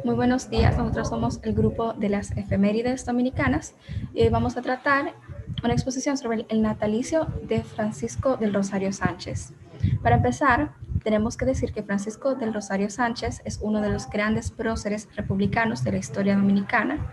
Muy buenos días, nosotros somos el grupo de las efemérides dominicanas y hoy vamos a tratar una exposición sobre el natalicio de Francisco del Rosario Sánchez. Para empezar, tenemos que decir que Francisco del Rosario Sánchez es uno de los grandes próceres republicanos de la historia dominicana.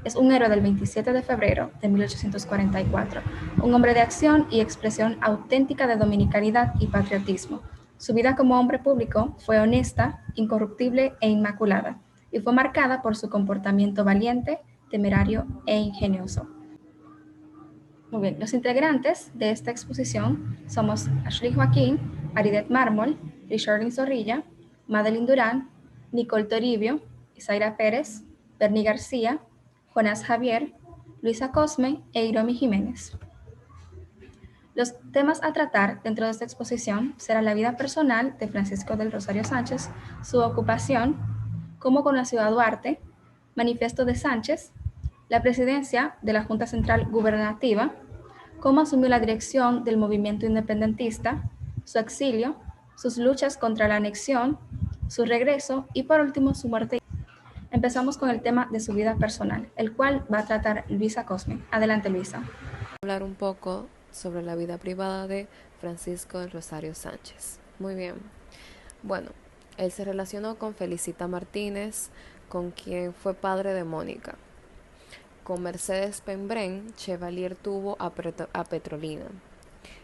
Es un héroe del 27 de febrero de 1844, un hombre de acción y expresión auténtica de dominicanidad y patriotismo. Su vida como hombre público fue honesta, incorruptible e inmaculada, y fue marcada por su comportamiento valiente, temerario e ingenioso. Muy bien, los integrantes de esta exposición somos Ashley Joaquín, Aridet Mármol, Richardin Zorrilla, Madeline Durán, Nicole Toribio, Isaira Pérez, Bernie García, Jonás Javier, Luisa Cosme e Iromi Jiménez. Los temas a tratar dentro de esta exposición serán la vida personal de Francisco del Rosario Sánchez, su ocupación, cómo conoció a Duarte, manifiesto de Sánchez, la presidencia de la Junta Central Gubernativa, cómo asumió la dirección del movimiento independentista, su exilio, sus luchas contra la anexión, su regreso y por último su muerte. Empezamos con el tema de su vida personal, el cual va a tratar Luisa Cosme. Adelante, Luisa. Hablar un poco sobre la vida privada de Francisco del Rosario Sánchez. Muy bien. Bueno, él se relacionó con Felicita Martínez, con quien fue padre de Mónica. Con Mercedes Pembrén, Chevalier tuvo a Petrolina.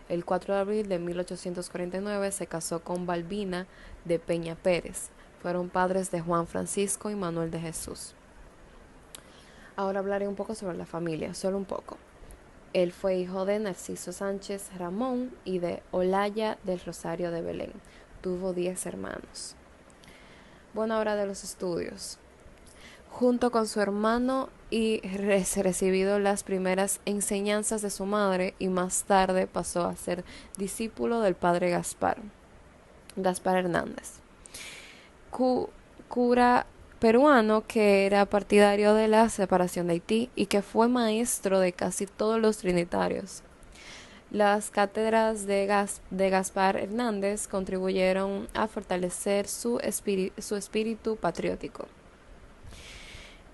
El 4 de abril de 1849 se casó con Balbina de Peña Pérez. Fueron padres de Juan Francisco y Manuel de Jesús. Ahora hablaré un poco sobre la familia, solo un poco. Él fue hijo de Narciso Sánchez Ramón y de Olaya del Rosario de Belén. Tuvo 10 hermanos. Bueno, ahora de los estudios. Junto con su hermano y recibido las primeras enseñanzas de su madre y más tarde pasó a ser discípulo del padre Gaspar Hernández, cura peruano que era partidario de la separación de Haití y que fue maestro de casi todos los trinitarios. Las cátedras de Gaspar Hernández contribuyeron a fortalecer su espíritu patriótico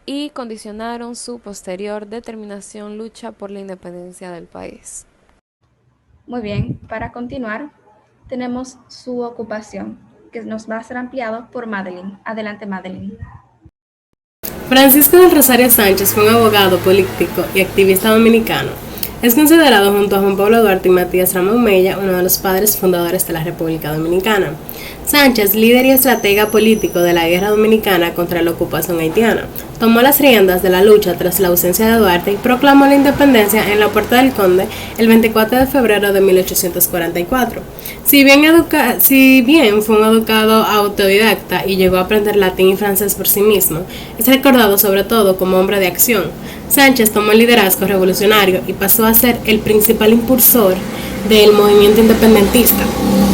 y condicionaron su posterior determinación lucha por la independencia del país. Muy bien, para continuar, tenemos su ocupación, que nos va a ser ampliado por Madeline. Adelante, Madeline. Francisco del Rosario Sánchez fue un abogado, político y activista dominicano. Es considerado junto a Juan Pablo Duarte y Matías Ramón Mella uno de los padres fundadores de la República Dominicana. Sánchez, líder y estratega político de la guerra dominicana contra la ocupación haitiana, tomó las riendas de la lucha tras la ausencia de Duarte y proclamó la independencia en la Puerta del Conde el 24 de febrero de 1844. Si bien fue un educado autodidacta y llegó a aprender latín y francés por sí mismo, es recordado sobre todo como hombre de acción. Sánchez tomó el liderazgo revolucionario y pasó a ser el principal impulsor del movimiento independentista,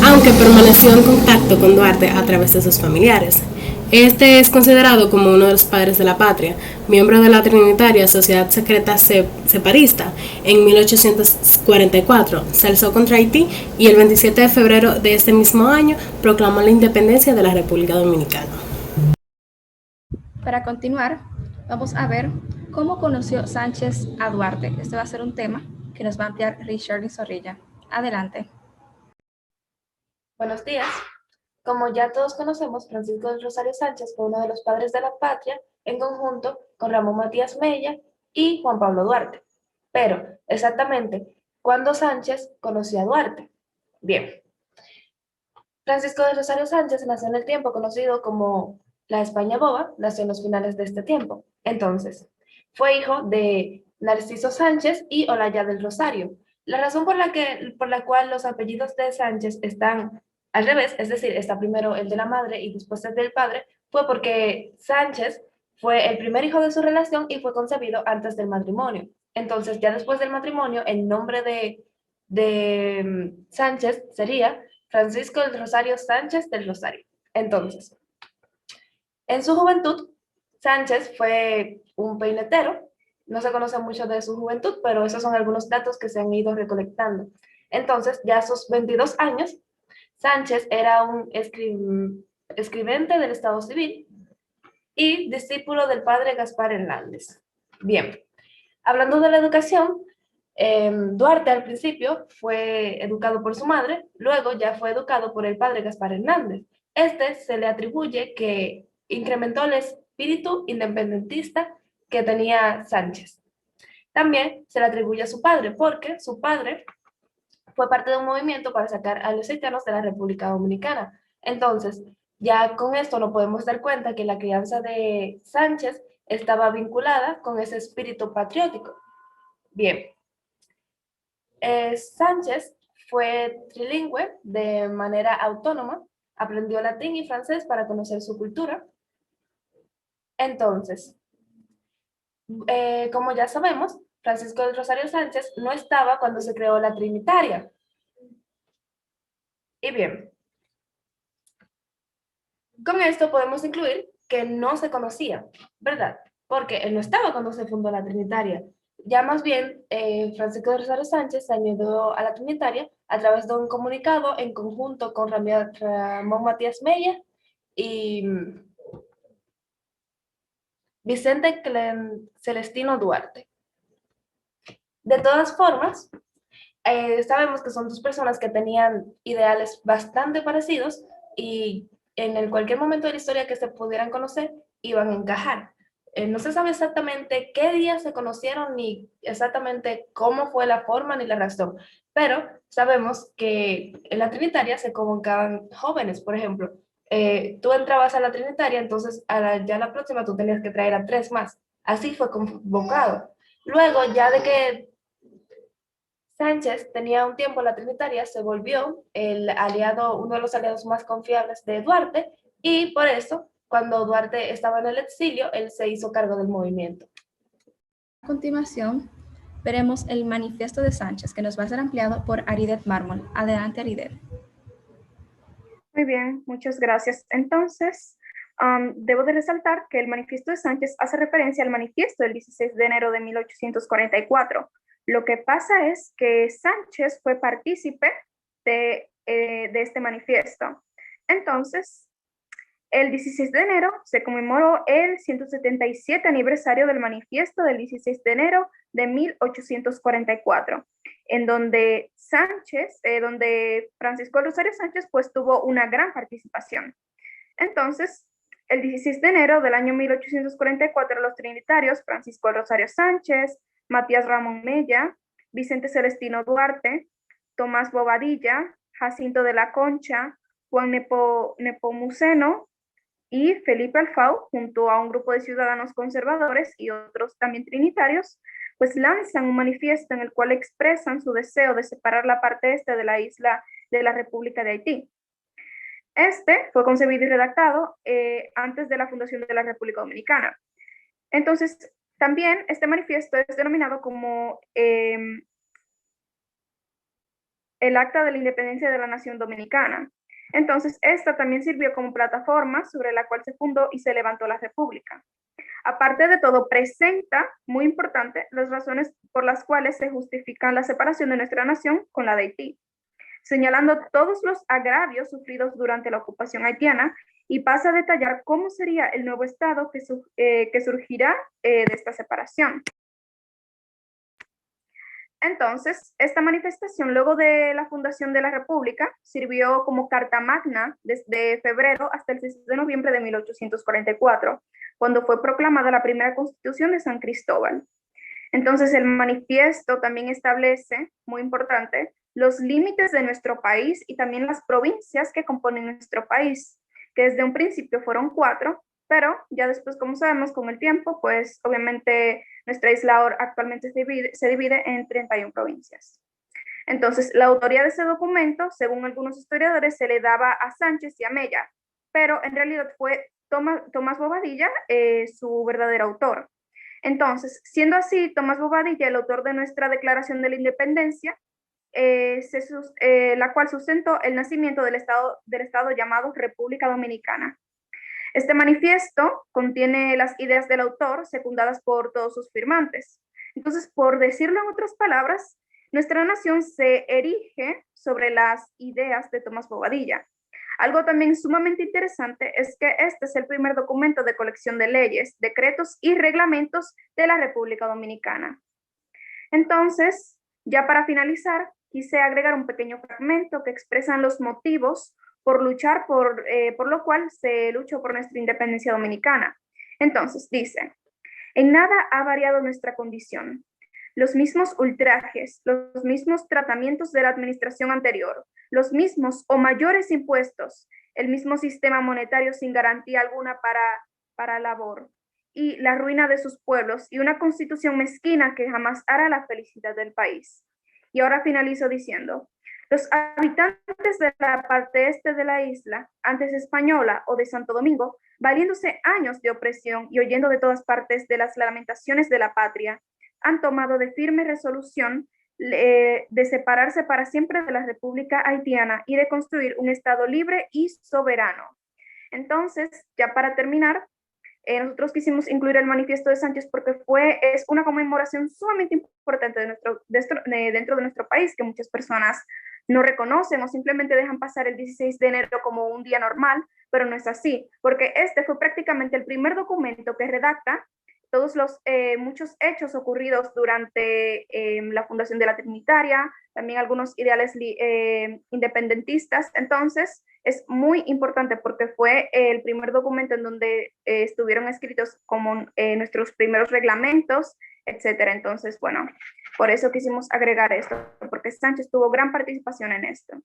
aunque permaneció en contacto con Duarte a través de sus familiares. Este es considerado como uno de los padres de la patria, miembro de la Trinitaria Sociedad Secreta Separista. En 1844 se alzó contra Haití y el 27 de febrero de este mismo año proclamó la independencia de la República Dominicana. Para continuar, vamos a ver cómo conoció Sánchez a Duarte. Este va a ser un tema que nos va a ampliar Richard Zorrilla. Adelante. Buenos días. Como ya todos conocemos, Francisco del Rosario Sánchez fue uno de los padres de la patria en conjunto con Ramón Matías Mella y Juan Pablo Duarte. Pero, exactamente, ¿cuándo Sánchez conoció a Duarte? Bien, Francisco del Rosario Sánchez nació en el tiempo conocido como la España Boba, nació en los finales de este tiempo. Entonces, fue hijo de Narciso Sánchez y Olaya del Rosario. La razón por la cual los apellidos de Sánchez están al revés, es decir, está primero el de la madre y después el del padre, fue porque Sánchez fue el primer hijo de su relación y fue concebido antes del matrimonio. Entonces, ya después del matrimonio, el nombre de Sánchez sería Francisco del Rosario Sánchez del Rosario. Entonces, en su juventud, Sánchez fue un peinetero. No se conoce mucho de su juventud, pero esos son algunos datos que se han ido recolectando. Entonces, ya a sus 22 años, Sánchez era un escribente del Estado Civil y discípulo del padre Gaspar Hernández. Bien, hablando de la educación, Duarte al principio fue educado por su madre, luego ya fue educado por el padre Gaspar Hernández. Este se le atribuye que incrementó el espíritu independentista que tenía Sánchez. También se le atribuye a su padre, porque su padre fue parte de un movimiento para sacar a los haitianos de la República Dominicana. Entonces, ya con esto nos podemos dar cuenta que la crianza de Sánchez estaba vinculada con ese espíritu patriótico. Bien, Sánchez fue trilingüe de manera autónoma, aprendió latín y francés para conocer su cultura. Entonces, como ya sabemos, Francisco del Rosario Sánchez no estaba cuando se creó la Trinitaria. Y bien, con esto podemos incluir que no se conocía, ¿verdad? Porque él no estaba cuando se fundó la Trinitaria. Ya más bien, Francisco de Rosario Sánchez se añadió a la Trinitaria a través de un comunicado en conjunto con Ramón Matías Mella y Vicente Celestino Duarte. De todas formas, sabemos que son dos personas que tenían ideales bastante parecidos y en cualquier momento de la historia que se pudieran conocer, iban a encajar. No se sabe exactamente qué día se conocieron, ni exactamente cómo fue la forma ni la razón, pero sabemos que en la Trinitaria se convocaban jóvenes, por ejemplo. Tú entrabas a la Trinitaria, entonces ya la próxima tú tenías que traer a 3 más. Así fue convocado. Luego, ya de que Sánchez tenía un tiempo en la Trinitaria, se volvió uno de los aliados más confiables de Duarte, y por eso, cuando Duarte estaba en el exilio, él se hizo cargo del movimiento. A continuación, veremos el manifiesto de Sánchez, que nos va a ser ampliado por Aridet Mármol. Adelante, Aridet. Muy bien, muchas gracias. Entonces, debo de resaltar que el manifiesto de Sánchez hace referencia al manifiesto del 16 de enero de 1844. Lo que pasa es que Sánchez fue partícipe de este manifiesto. Entonces, el 16 de enero se conmemoró el 177 aniversario del manifiesto del 16 de enero de 1844, en donde donde Francisco Rosario Sánchez pues tuvo una gran participación. Entonces, el 16 de enero del año 1844, los trinitarios Francisco Rosario Sánchez, Matías Ramón Mella, Vicente Celestino Duarte, Tomás Bobadilla, Jacinto de la Concha, Juan Nepomuceno y Felipe Alfau, junto a un grupo de ciudadanos conservadores y otros también trinitarios, pues lanzan un manifiesto en el cual expresan su deseo de separar la parte este de la isla de la República de Haití. Este fue concebido y redactado antes de la fundación de la República Dominicana. Entonces, también este manifiesto es denominado como el Acta de la Independencia de la Nación Dominicana. Entonces, esta también sirvió como plataforma sobre la cual se fundó y se levantó la República. Aparte de todo, presenta, muy importante, las razones por las cuales se justifica la separación de nuestra nación con la de Haití, señalando todos los agravios sufridos durante la ocupación haitiana, y pasa a detallar cómo sería el nuevo Estado que surgirá de esta separación. Entonces, esta manifestación, luego de la fundación de la República, sirvió como carta magna desde febrero hasta el 6 de noviembre de 1844, cuando fue proclamada la primera Constitución de San Cristóbal. Entonces, el manifiesto también establece, muy importante, los límites de nuestro país y también las provincias que componen nuestro país, que desde un principio fueron 4, pero ya después, como sabemos, con el tiempo, pues obviamente nuestra isla actualmente se divide en 31 provincias. Entonces, la autoría de ese documento, según algunos historiadores, se le daba a Sánchez y a Mella, pero en realidad fue Tomás Bobadilla su verdadero autor. Entonces, siendo así, Tomás Bobadilla, el autor de nuestra Declaración de la Independencia, la cual sustentó el nacimiento del estado llamado República Dominicana. Este manifiesto contiene las ideas del autor secundadas por todos sus firmantes. Entonces, por decirlo en otras palabras, nuestra nación se erige sobre las ideas de Tomás Bobadilla. Algo también sumamente interesante es que este es el primer documento de colección de leyes, decretos y reglamentos de la República Dominicana. Entonces, ya para finalizar, quise agregar un pequeño fragmento que expresan los motivos por luchar, por lo cual se luchó por nuestra independencia dominicana. Entonces, dice, en nada ha variado nuestra condición. Los mismos ultrajes, los mismos tratamientos de la administración anterior, los mismos o mayores impuestos, el mismo sistema monetario sin garantía alguna para labor y la ruina de sus pueblos y una constitución mezquina que jamás hará la felicidad del país. Y ahora finalizo diciendo, los habitantes de la parte este de la isla, antes española o de Santo Domingo, valiéndose años de opresión y oyendo de todas partes de las lamentaciones de la patria, han tomado de firme resolución de separarse para siempre de la República Haitiana y de construir un Estado libre y soberano. Entonces, ya para terminar, nosotros quisimos incluir el manifiesto de Sánchez porque es una conmemoración sumamente importante dentro de nuestro país, que muchas personas no reconocen o simplemente dejan pasar el 16 de enero como un día normal, pero no es así, porque este fue prácticamente el primer documento que redacta todos los muchos hechos ocurridos durante la fundación de la Trinitaria, también algunos ideales independentistas. Entonces, es muy importante porque fue el primer documento en donde estuvieron escritos como nuestros primeros reglamentos, etcétera. Entonces, bueno, por eso quisimos agregar esto, porque Sánchez tuvo gran participación en esto.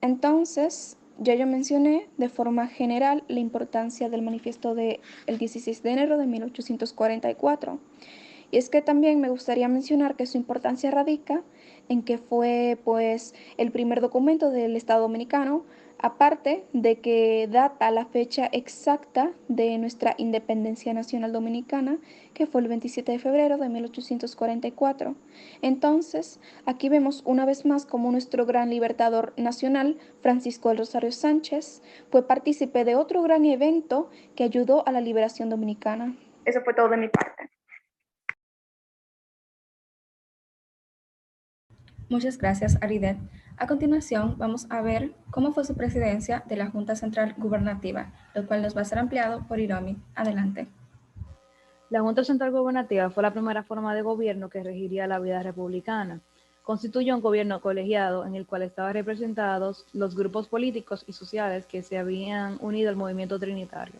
Entonces, ya yo mencioné de forma general la importancia del manifiesto del 16 de enero de 1844. Y es que también me gustaría mencionar que su importancia radica en que fue pues el primer documento del Estado Dominicano, aparte de que data la fecha exacta de nuestra independencia nacional dominicana, que fue el 27 de febrero de 1844. Entonces, aquí vemos una vez más cómo nuestro gran libertador nacional, Francisco del Rosario Sánchez, fue partícipe de otro gran evento que ayudó a la liberación dominicana. Eso fue todo de mi parte. Muchas gracias, Aridet. A continuación, vamos a ver cómo fue su presidencia de la Junta Central Gubernativa, lo cual nos va a ser ampliado por Iromi. Adelante. La Junta Central Gubernativa fue la primera forma de gobierno que regiría la vida republicana. Constituyó un gobierno colegiado en el cual estaban representados los grupos políticos y sociales que se habían unido al movimiento trinitario.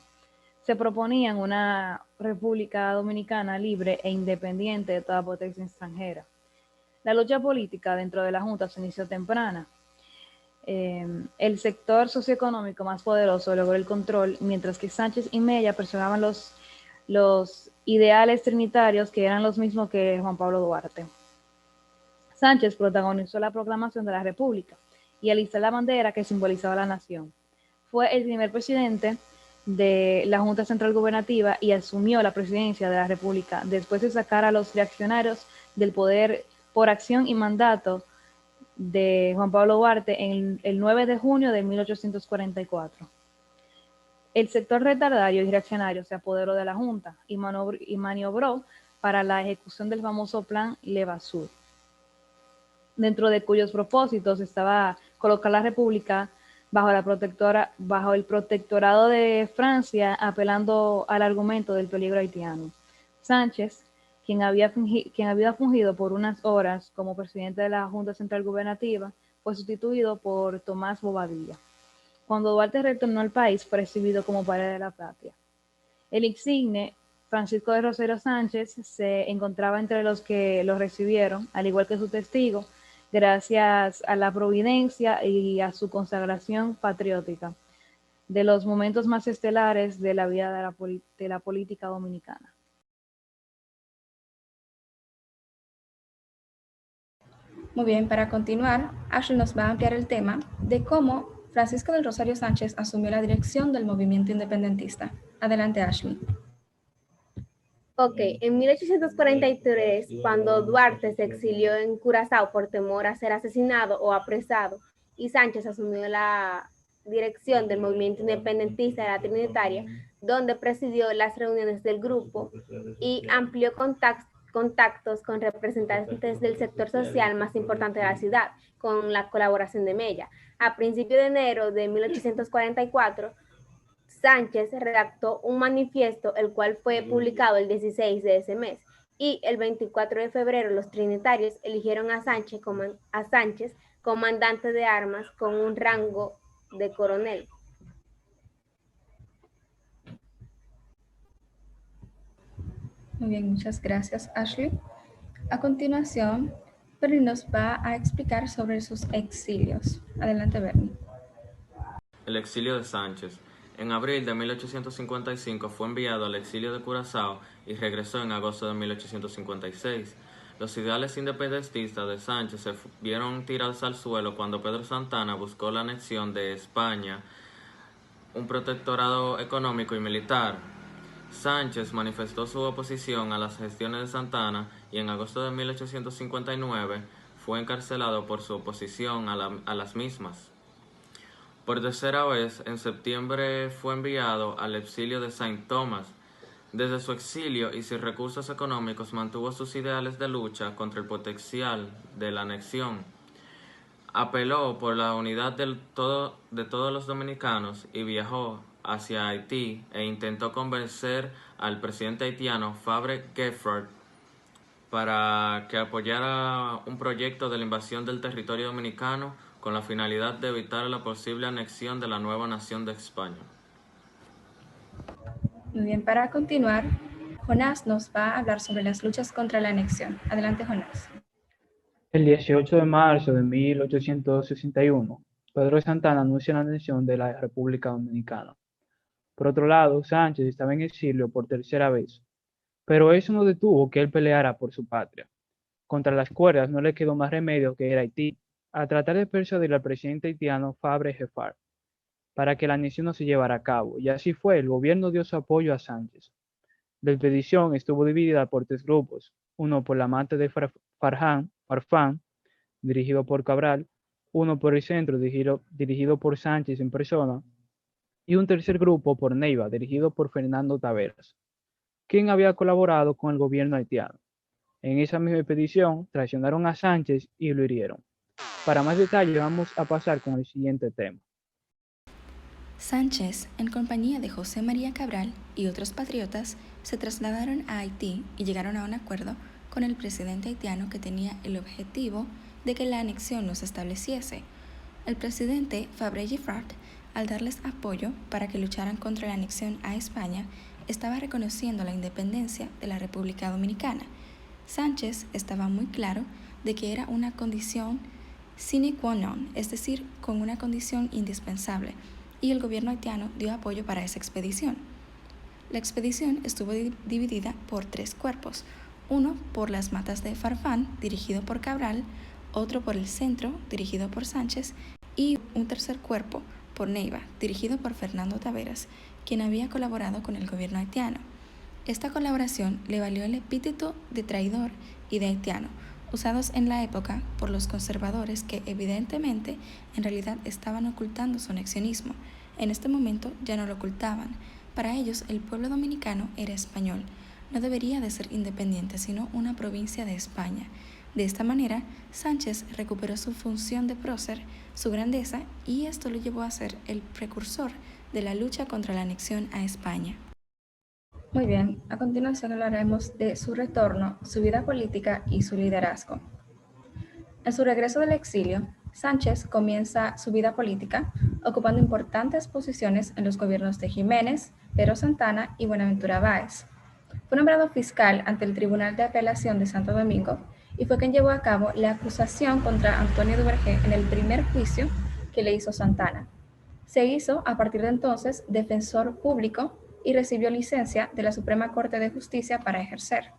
Se proponían una república dominicana libre e independiente de toda potencia extranjera. La lucha política dentro de la Junta se inició temprana. El sector socioeconómico más poderoso logró el control, mientras que Sánchez y Mella presionaban los ideales trinitarios que eran los mismos que Juan Pablo Duarte. Sánchez protagonizó la proclamación de la República y alistó la bandera que simbolizaba la nación. Fue el primer presidente de la Junta Central Gubernativa y asumió la presidencia de la República después de sacar a los reaccionarios del poder por acción y mandato de Juan Pablo Duarte en el 9 de junio de 1844. El sector retardario y reaccionario se apoderó de la Junta y maniobró para la ejecución del famoso Plan Levasseur, dentro de cuyos propósitos estaba colocar la República bajo el protectorado de Francia, apelando al argumento del peligro haitiano. Sánchez, quien había fungido por unas horas como presidente de la Junta Central Gubernativa, fue sustituido por Tomás Bobadilla. Cuando Duarte retornó al país, fue recibido como padre de la patria. El insigne Francisco de Rosario Sánchez se encontraba entre los que lo recibieron, al igual que su testigo, gracias a la providencia y a su consagración patriótica, de los momentos más estelares de la vida de la política dominicana. Muy bien, para continuar, Ashley nos va a ampliar el tema de cómo Francisco del Rosario Sánchez asumió la dirección del movimiento independentista. Adelante, Ashley. Ok, en 1843, cuando Duarte se exilió en Curazao por temor a ser asesinado o apresado, y Sánchez asumió la dirección del movimiento independentista de la Trinitaria, donde presidió las reuniones del grupo y amplió contactos con representantes del sector social más importante de la ciudad, con la colaboración de Mella. A principios de enero de 1844, Sánchez redactó un manifiesto, el cual fue publicado el 16 de ese mes, y el 24 de febrero los trinitarios eligieron a Sánchez comandante de armas con un rango de coronel. Muy bien, muchas gracias, Ashley. A continuación, Bernie nos va a explicar sobre sus exilios. Adelante, Bernie. El exilio de Sánchez. En abril de 1855 fue enviado al exilio de Curazao y regresó en agosto de 1856. Los ideales independentistas de Sánchez se vieron tirados al suelo cuando Pedro Santana buscó la anexión de España, un protectorado económico y militar. Sánchez manifestó su oposición a las gestiones de Santana y en agosto de 1859 fue encarcelado por su oposición a las mismas. Por tercera vez, en septiembre fue enviado al exilio de Saint Thomas. Desde su exilio y sin recursos económicos mantuvo sus ideales de lucha contra el potencial de la anexión. Apeló por la unidad de todos los dominicanos y viajó hacia Haití e intentó convencer al presidente haitiano Fabre Geffard para que apoyara un proyecto de la invasión del territorio dominicano con la finalidad de evitar la posible anexión de la nueva nación de España. Muy bien, para continuar, Jonás nos va a hablar sobre las luchas contra la anexión. Adelante, Jonás. El 18 de marzo de 1861, Pedro Santana anuncia la anexión de la República Dominicana. Por otro lado, Sánchez estaba en exilio por tercera vez, pero eso no detuvo que él peleara por su patria. Contra las cuerdas no le quedó más remedio que ir a Haití a tratar de persuadir al presidente haitiano Fabre Geffard para que la anexión no se llevara a cabo, y así fue, el gobierno dio su apoyo a Sánchez. La expedición estuvo dividida por tres grupos, uno por la Mata de Farfán, dirigido por Cabral, uno por el centro, dirigido por Sánchez en persona, y un tercer grupo por Neiva, dirigido por Fernando Taveras, quien había colaborado con el gobierno haitiano. En esa misma expedición, traicionaron a Sánchez y lo hirieron. Para más detalles, vamos a pasar con el siguiente tema. Sánchez, en compañía de José María Cabral y otros patriotas, se trasladaron a Haití y llegaron a un acuerdo con el presidente haitiano que tenía el objetivo de que la anexión no se estableciese. El presidente Fabre Geffard, al darles apoyo para que lucharan contra la anexión a España, estaba reconociendo la independencia de la República Dominicana. Sánchez estaba muy claro de que era una condición sine qua non, es decir, con una condición indispensable, y el gobierno haitiano dio apoyo para esa expedición. La expedición estuvo dividida por tres cuerpos, uno por las Matas de Farfán, dirigido por Cabral, otro por el centro, dirigido por Sánchez, y un tercer cuerpo por Neiva, dirigido por Fernando Taveras, quien había colaborado con el gobierno haitiano. Esta colaboración le valió el epíteto de traidor y de haitiano, usados en la época por los conservadores que evidentemente en realidad estaban ocultando su anexionismo. En este momento ya no lo ocultaban. Para ellos el pueblo dominicano era español, no debería de ser independiente sino una provincia de España. De esta manera, Sánchez recuperó su función de prócer, su grandeza, y esto lo llevó a ser el precursor de la lucha contra la anexión a España. Muy bien, a continuación hablaremos de su retorno, su vida política y su liderazgo. En su regreso del exilio, Sánchez comienza su vida política ocupando importantes posiciones en los gobiernos de Jiménez, Pedro Santana y Buenaventura Báez. Fue nombrado fiscal ante el Tribunal de Apelación de Santo Domingo y fue quien llevó a cabo la acusación contra Antonio Duvergé en el primer juicio que le hizo Santana. Se hizo, a partir de entonces, defensor público y recibió licencia de la Suprema Corte de Justicia para ejercer.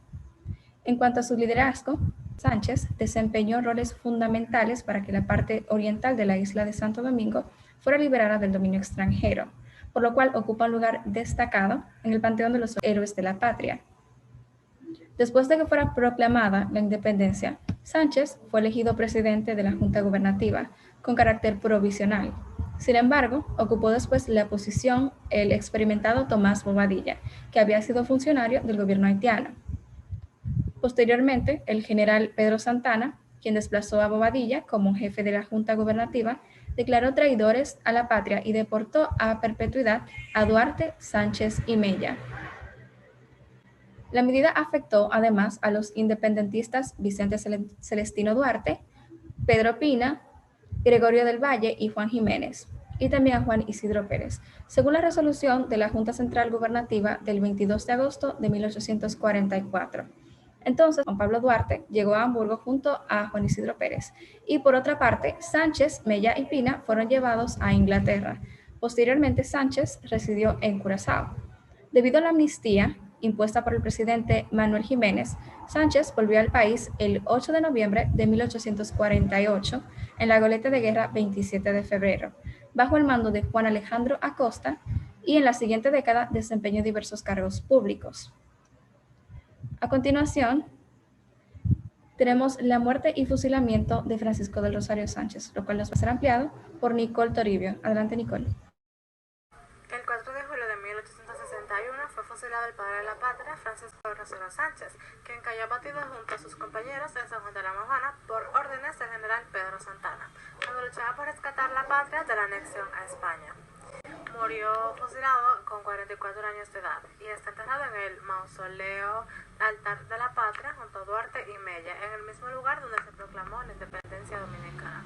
En cuanto a su liderazgo, Sánchez desempeñó roles fundamentales para que la parte oriental de la isla de Santo Domingo fuera liberada del dominio extranjero, por lo cual ocupa un lugar destacado en el panteón de los héroes de la patria. Después de que fuera proclamada la independencia, Sánchez fue elegido presidente de la Junta Gubernativa, con carácter provisional. Sin embargo, ocupó después la posición el experimentado Tomás Bobadilla, que había sido funcionario del gobierno haitiano. Posteriormente, el general Pedro Santana, quien desplazó a Bobadilla como jefe de la Junta Gubernativa, declaró traidores a la patria y deportó a perpetuidad a Duarte, Sánchez y Mella. La medida afectó además a los independentistas Vicente Celestino Duarte, Pedro Pina, Gregorio del Valle y Juan Jiménez, y también a Juan Isidro Pérez, según la resolución de la Junta Central Gubernativa del 22 de agosto de 1844. Entonces, Juan Pablo Duarte llegó a Hamburgo junto a Juan Isidro Pérez, y por otra parte, Sánchez, Mella y Pina fueron llevados a Inglaterra. Posteriormente, Sánchez residió en Curazao. Debido a la amnistía impuesta por el presidente Manuel Jiménez, Sánchez volvió al país el 8 de noviembre de 1848 en la goleta de guerra 27 de febrero, bajo el mando de Juan Alejandro Acosta, y en la siguiente década desempeñó diversos cargos públicos. A continuación, tenemos la muerte y fusilamiento de Francisco del Rosario Sánchez, lo cual nos va a ser ampliado por Nicole Toribio. Adelante, Nicole. El 4 de julio de 1861 fue fusilado el padre de la patria, Francisco del Rosario Sánchez, quien cayó abatido junto a sus compañeros en San Juan de la Maguana por órdenes del general Pedro Santana, cuando luchaba por rescatar la patria de la anexión a España. Murió fusilado con 44 años de edad y está enterrado en el mausoleo Altar de la Patria junto a Duarte y Mella, en el mismo lugar donde se proclamó la independencia dominicana.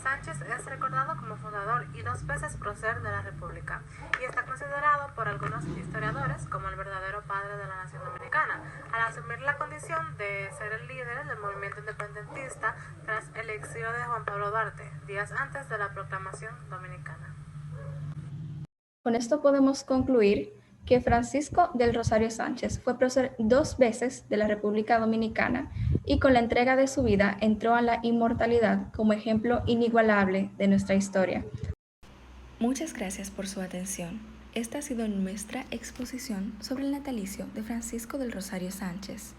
Sánchez es recordado como fundador y 2 veces prócer de la República y está considerado por algunos historiadores como el verdadero padre de la nación dominicana, al asumir la condición de ser el líder del movimiento independentista tras el exilio de Juan Pablo Duarte, días antes de la proclamación dominicana. Con esto podemos concluir que Francisco del Rosario Sánchez fue prócer 2 veces de la República Dominicana y con la entrega de su vida entró a la inmortalidad como ejemplo inigualable de nuestra historia. Muchas gracias por su atención. Esta ha sido nuestra exposición sobre el natalicio de Francisco del Rosario Sánchez.